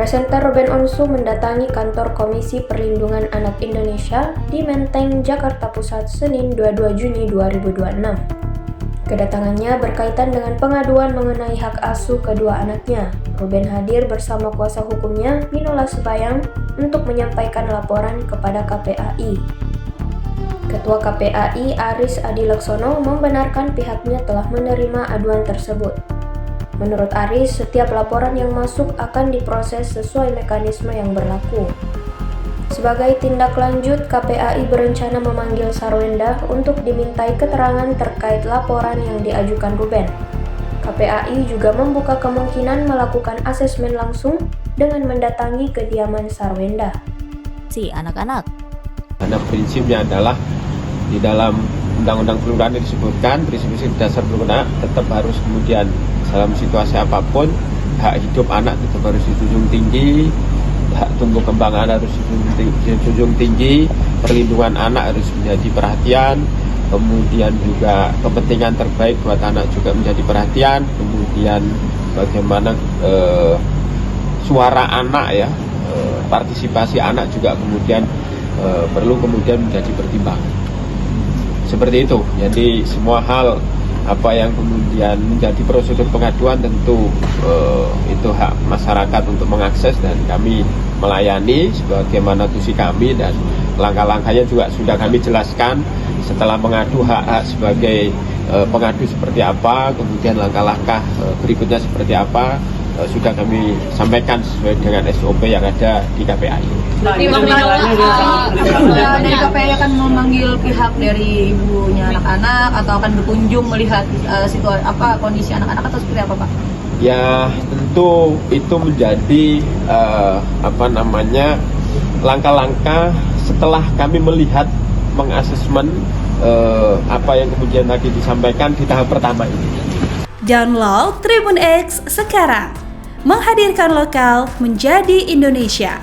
Presenter Ruben Onsu mendatangi kantor Komisi Perlindungan Anak Indonesia di Menteng, Jakarta Pusat, Senin 22 Juni 2026. Kedatangannya berkaitan dengan pengaduan mengenai hak asuh kedua anaknya. Ruben hadir bersama kuasa hukumnya, Minola Sibayang, untuk menyampaikan laporan kepada KPAI. Ketua KPAI Aris Adilaksono membenarkan pihaknya telah menerima aduan tersebut. Menurut Aris, setiap laporan yang masuk akan diproses sesuai mekanisme yang berlaku. Sebagai tindak lanjut, KPAI berencana memanggil Sarwenda untuk dimintai keterangan terkait laporan yang diajukan Ruben. KPAI juga membuka kemungkinan melakukan asesmen langsung dengan mendatangi kediaman Sarwenda. Si anak-anak. Karena prinsipnya adalah di dalam Undang-Undang Perlindungan disebutkan prinsip-prinsip dasar perlindungan tetap harus kemudian dalam situasi apapun hak hidup anak tetap harus dijunjung tinggi, hak tumbuh kembang anak harus dijunjung tinggi, perlindungan anak harus menjadi perhatian, kemudian juga kepentingan terbaik buat anak juga menjadi perhatian, kemudian bagaimana suara anak ya, partisipasi anak juga kemudian perlu kemudian menjadi pertimbangan. Seperti itu, jadi semua hal apa yang kemudian menjadi prosedur pengaduan tentu itu hak masyarakat untuk mengakses dan kami melayani sebagaimana tusi kami dan langkah-langkahnya juga sudah kami jelaskan setelah mengadu hak-hak sebagai pengadu seperti apa, kemudian langkah-langkah berikutnya seperti apa sudah kami sampaikan sesuai dengan SOP yang ada di KPAI. Dari KPAI akan memanggil pihak dari ibunya anak-anak atau akan berkunjung melihat situasi kondisi anak-anak atau seperti apa, Pak? Ya tentu itu menjadi langkah-langkah setelah kami melihat mengasesmen apa yang kemudian tadi disampaikan di tahap pertama ini. Download Tribun X sekarang, menghadirkan lokal menjadi Indonesia.